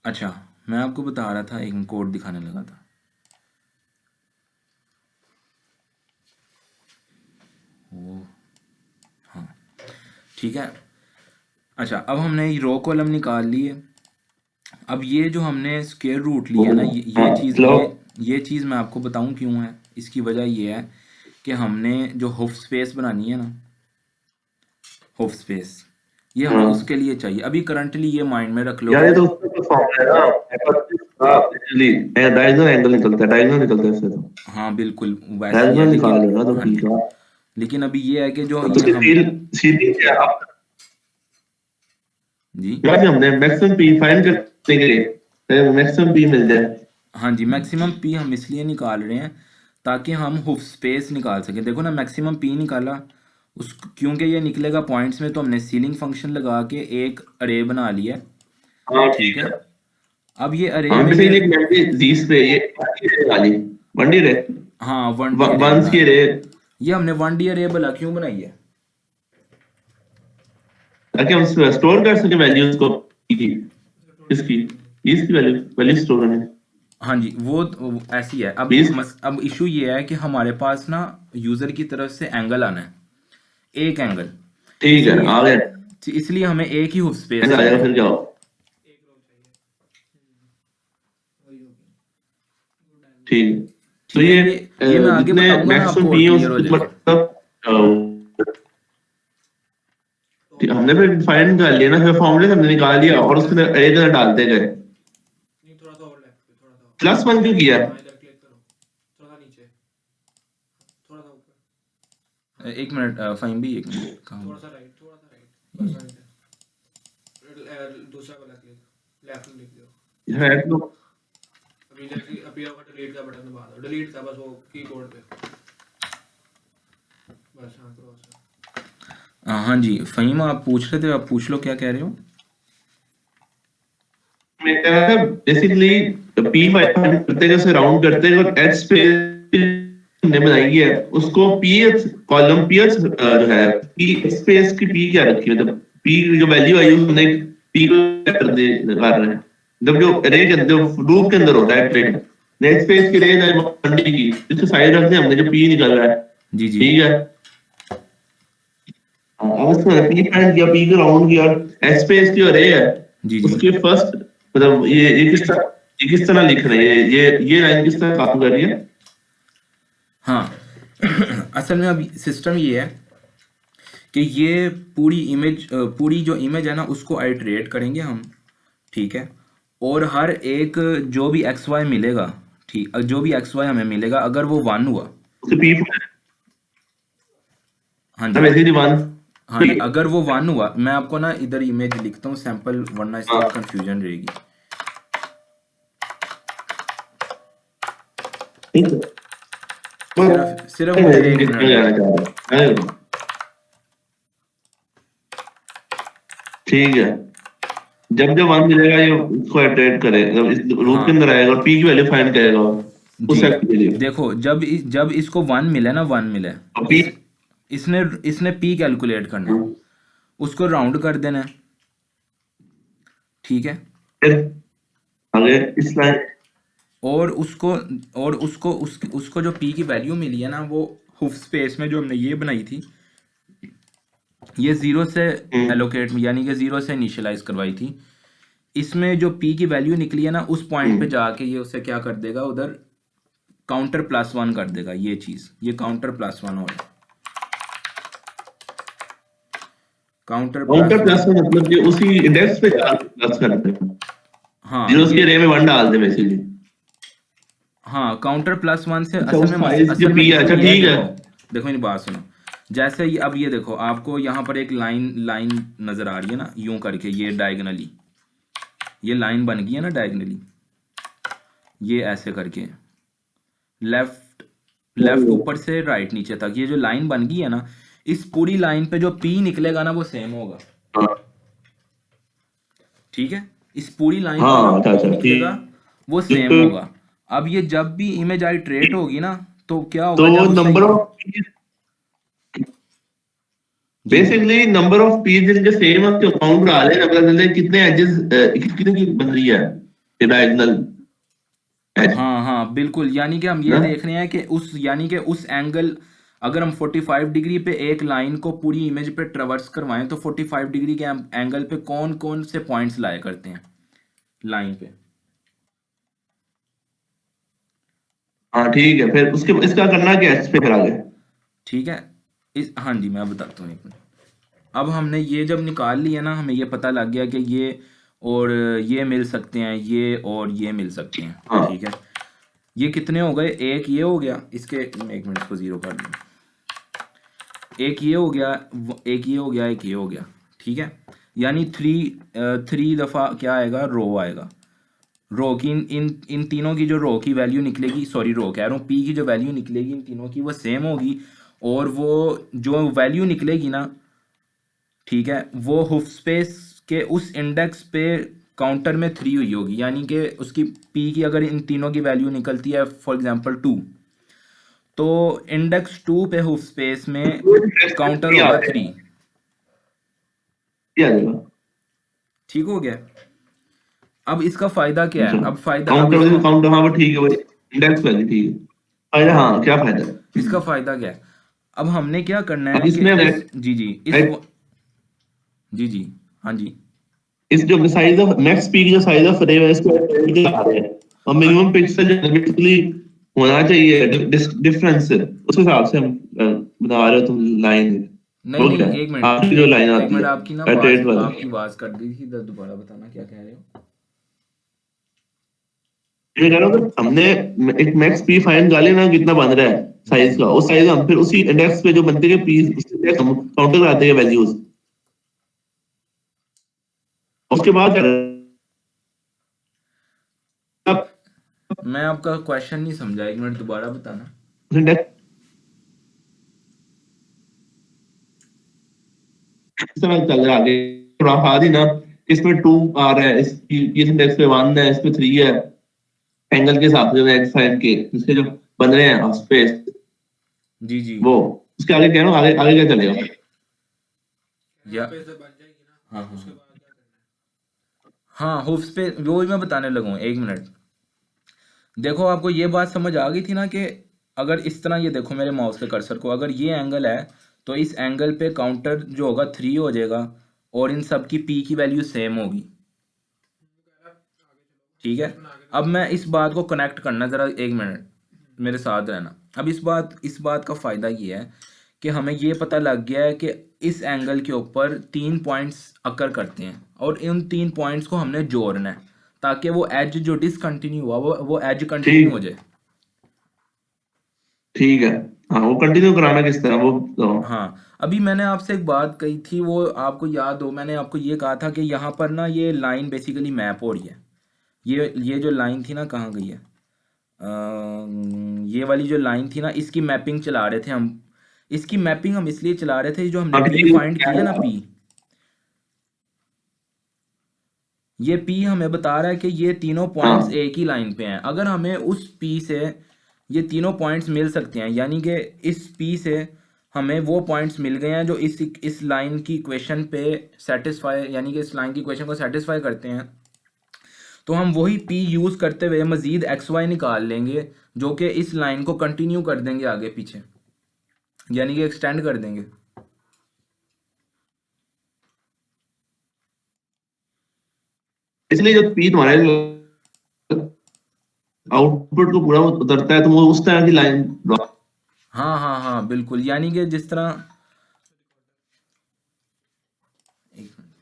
अच्छा, मैं आपको बता रहा था, एक कोड दिखाने लगा था। वो, हाँ, ठीक है। अच्छा, अब हमने रो कॉलम निकाल लिए। अब ये जो हमने स्क्वायर रूट लिया ना, ये हाँ चीज़, चलो। ये चीज़ मैं आपको बताऊं क्यों है। इसकी वजह ये है कि हमने जो हुफ स्पेस बनानी है ना, हुफ स्पेस, ये हमें हाँ उसके लिए चाहिए। अभी करंटली ये माइंड में रख लो यार, कि ये तो उसका तो फॉर्मूला है ना, 25 का एक्चुअली डायगोनल एंगल निकलता है, डायगोनल निकलता है इससे तो। हाँ बिल्कुल वैसे ही है, डायगोनल लेकिन निकाल लेना तो हाँ ठीक जी, है। लेकिन अभी ये है कि जो तो ये हम, सीधी सीधी क्या आप, जी, क्या हमने मैक्सिमम पी फाइंड करने के लिए मैक्सिमम पी मिल जाए। हाँ जी, मैक्सिमम पी हम इसलिए निकाल रहे हैं ताकि हम हुफ स्पेस निकाल सकें। देखो ना, मैक्सिमम पी निकाला उस, क्योंकि ये निकलेगा पॉइंट्स में, तो हमने सीलिंग फंक्शन लगा के एक अरे बना लिया। हाँ ठीक ठीक है। है। अब ये अरे हाँ में ये, बेसिकली एक मेमोरी जीस पे ये वाली वन डी रे, हाँ वन डी अरे वंस बना की रहे रे, हैं। ये हमने वन डी अरे भला क्यों बनाई है? ताकि हम स्टोर कर सके वैल्यूज को। इसकी इसकी वैल्यू वैल्यू स्टोर करने। हाँ जी, वो ऐसी है। अब बीस। अब इशू ये है कि हमारे पास ना यूज़र की तरफ से एंगल आना है, एक एंगल। ठीक है इसलिए आ गया। इसलिए हमें एक ही हुफ आ स्पेस जाएगा चाहिए। फिर जाओ। ठीक है। तो ठीक है, ये मैं आगे जितने बताऊंगा ना मैक्सिमम आपको, और पी है क्लियर हो उसके जाएगा। हमने फिर फाइंड कर लिया ना, फिर फॉर्मूले से हमने निकाल लिया और उसके अंदर एक अंदर डालते गए। प्लस वन क्यों किया? एक मिनट फाइन भी, एक मिनट काम। है तो। हाँ जी फ़हीम, आप पूछ रहे थे, आप पूछ लो, क्या कह रहे हो? मैं कह रहा था बेसिकली पी फाइंड करते गए, उसे राउंड करते गए और एच स्पेस हमने बनाई है उसको पीएच कॉलम पीएच जो है पी स्पेस की पी क्या रखी है, मतलब पी जो वैल्यू आई उसने पी को कर दे कर रहे हैं, मतलब जो अरे के अंदर लूप के अंदर होता है ट्रेड नेट स्पेस की रेंज है मंडी की, इसके साइड रखते हैं हमने जो पी निकल रहा है। जी जी। ठीक है। अब उसमें पी फाइंड किया, पी को राउंड किया, एच स्पेस की अरे है जी जी। उसके फर्स्ट, मतलब ये किस तरह लिख रहे हैं, ये लाइन किस तरह काम कर रही है। हाँ असल में अभी सिस्टम ये है कि ये पूरी इमेज, पूरी जो इमेज है ना, उसको आइटरेट करेंगे हम। ठीक है। और हर एक जो भी एक्स वाई मिलेगा, ठीक, जो भी एक्स वाई हमें मिलेगा, अगर वो वन हुआ, उसके पी हाँ ना जी, बेसिकली वन। हाँ जी, अगर वो वन हुआ, मैं आपको ना इधर इमेज लिखता हूँ सैंपल, वरना इससे हाँ कंफ्यूजन रहेगी। ठीक है। सिर्फ मुझे एक मिनट जाना दो। चाह रहे हैं। ठीक है। जब जब वन मिलेगा ये उसको इटरेट करेगा, जब इस लूप के हाँ अंदर आएगा और पी की वैल्यू फाइंड करेगा जी, उस एक्ट के लिए। देखो, जब इसको वन मिले ना, वन मिले, और पी इसने इसने पी कैलकुलेट करना है, उसको राउंड कर देना है। ठीक है। फिर आगे इस लाइन। और उसको, उसको जो पी की वैल्यू मिली है ना, वो हुफ स्पेस में जो हमने ये बनाई थी, ये ज़ीरो से एलोकेट, यानी कि ज़ीरो से इनिशियलाइज करवाई थी। इसमें जो पी की वैल्यू निकली है ना, उस पॉइंट पे जाके ये उसे क्या कर देगा, उधर काउंटर प्लस वन कर देगा। ये चीज़, ये काउंटर प्लस वन हो रहा है, counter plus counter one. Plus में मतलब कि उसी इंडेक्स पे जाके प्लस करते हैं, हाँ जीरो ये, के रे में वन डाल दे बेसिकली। हाँ काउंटर प्लस वन से अच्छा असल उस में साइज के असल में पी, इशू अच्छा ये है, ठीक है। देखो, देखो मेरी बात सुनो। जैसे ये, अब ये देखो, आपको यहाँ पर एक लाइन लाइन नजर आ रही है ना, यूं करके, ये डायगनली, ये लाइन बन गई है ना डायगनली, ये ऐसे करके, लेफ्ट लेफ्ट ऊपर से राइट नीचे तक, ये जो लाइन बन गई है ना, इस पूरी लाइन पे जो पी निकलेगा ना, वो सेम होगा। हाँ ठीक है। इस पूरी लाइन पे जो हाँ, अच्छा पी अच्छा निकलेगा, ठीक। वो सेम होगा। अब ये जब भी इमेज आई ट्रेट होगी ना, तो क्या तो होगा, जब उसने, नंबर ऑफ जी जी, बेसिकली नंबर ऑफ पीस जिनके सेम है उसके काउंट डाले, मतलब कितने एजेस कितने की बन रही है। डायगोनल एज हाँ बिल्कुल, यानी कि हम ये ना। देख रहे हैं कि उस एंगल, अगर हम 45 डिग्री पे एक लाइन को पूरी इमेज पे ट्रेवर्स करवाएं तो 45 डिग्री के एंगल पे कौन कौन से पॉइंट्स लाया करते हैं लाइन पे। हाँ ठीक है, फिर उसके इसका करना क्या है इस पे फिर आगे? ठीक है, हाँ जी मैं बताता हूँ एक मिनट। अब हमने ये जब निकाल लिया ना, हमें ये पता लग गया कि ये और ये मिल सकते हैं, ये और ये मिल सकते हैं। हाँ ठीक है, ये कितने हो गए, एक ये हो गया, इसके एक मिनट इसको जीरो कर दूँ, एक ये हो गया, एक ये हो गया, एक ये हो गया। ठीक है, यानी थ्री दफ़ा क्या आएगा, रो आएगा। रो की इन तीनों की जो रो की वैल्यू निकलेगी, सॉरी रो कह रहा हूँ, पी की जो वैल्यू निकलेगी इन तीनों की वो सेम होगी, और वो जो वैल्यू निकलेगी ना, ठीक है, वो हुफ स्पेस के उस इंडेक्स पे काउंटर में 3 हुई होगी, यानी कि उसकी पी की अगर इन तीनों की वैल्यू निकलती है फॉर एग्जांपल 2, तो इंडेक्स 2 पे हुफ स्पेस में काउंटर ये आ होगा जाएगा, 3। ये आ जाएगा। ठीक हो गया। अब इसका फायदा क्या अच्छा, है, अब फायदा, अब काउंटर इसको, काउंटर, हाँ वो ठीक है भाई, इंडेक्स वैल्यू ठीक है। फायदा, हाँ हाँ क्या फायदा है? इसका फायदा क्या है, अब हमने क्या करना अब है कि इसमें इस, जी जी इस, नेट जी जी, हाँ जी, इस जो साइज ऑफ नेक्स्ट पीक जो साइज ऑफ फ्रेम है इसको बता रहे हैं, और हाँ मिनिमम पिक्सल जो बेसिकली होना चाहिए डिफरेंस उस हिसाब से हम बता रहे हो तुम लाइन। नहीं वो क्या नहीं, है एक मिनट, आपकी जो लाइन एक आती मिनट, है आपकी ना आवाज, एट्रेट वाली? आपकी आवाज कट गई थी, दोबारा बताना क्या कह रहे हो। ये कह रहा हूँ कि हमने एक मैक्स पी फाइन डाले ना, कितना बन रहा है जी साइज जी, का, उस साइज हम फिर उसी इंडेक्स पे जो बनते हैं पी हम काउंटर कराते हैं वैल्यूज, उसके बाद आप मैं आपका क्वेश्चन नहीं समझा, एक मिनट दोबारा बताना। उस इंडेक्स चल रहा है आगे, थोड़ा हार्ड ही ना, इसमें 2 आ रहा है, इस इंडेक्स पे 1 है, इस पे 3 है, एंगल के हिसाब से एक्स साइन के इसके जो बन रहे हैं स्पेस, जी जी, वो उसके आगे कह रहा हूँ, आगे आगे क्या चलेगा? या हाँ हाँ हाँ, हुफ्स पे वो ही मैं बताने लगा हूँ, एक मिनट। देखो आपको ये बात समझ आ गई थी ना कि अगर इस तरह, ये देखो मेरे माउस के कर्सर को, अगर ये एंगल है तो इस एंगल पे काउंटर जो होगा 3 हो जाएगा, और इन सब की पी की वैल्यू सेम होगी। ठीक है, अब मैं इस बात को कनेक्ट करना, ज़रा एक मिनट मेरे साथ रहना। अब इस बात का फ़ायदा ये है कि हमें ये पता लग गया है कि इस एंगल के ऊपर 3 पॉइंट्स अकर करते हैं, और इन 3 पॉइंट्स को हमने जोड़ना है ताकि वो एज जो डिसकंटिन्यू हुआ वो एज कंटिन्यू ठीक हो जाए। ठीक है। हाँ वो कंटिन्यू कराना किस तरह वो तो, हाँ, अभी मैंने आपसे एक बात कही थी, वो आपको याद हो, मैंने आपको ये कहा था कि यहाँ पर ना ये लाइन बेसिकली मैप हो रही है। ये जो लाइन थी ना, कहाँ गई है, ये वाली जो लाइन थी ना, इसकी मैपिंग चला रहे थे हम। इसकी मैपिंग हम इसलिए चला रहे थे, जो हमने हाँ पी ठीक फाइंड किया ना, पी, ये पी हमें बता रहा है कि ये तीनों पॉइंट्स हाँ एक ही लाइन पे हैं। अगर हमें उस पी से ये तीनों पॉइंट्स मिल सकते हैं, यानी कि इस पी से हमें वो पॉइंट्स मिल गए हैं जो इस लाइन की इक्वेशन पे सेटिस्फाई, यानी कि इस लाइन की इक्वेशन को सेटिस्फाई करते हैं, तो हम वही पी यूज़ करते हुए मज़ीद एक्स वाई निकाल लेंगे, जो कि इस लाइन को कंटिन्यू कर देंगे आगे पीछे, यानी कि एक्सटेंड कर देंगे। इसलिए जब पी तुम्हारे आउटपुट को पूरा उतरता है तो वो उस तरह की लाइन ड्रॉ। हाँ हाँ हाँ बिल्कुल, यानी कि जिस तरह, एक मिनट,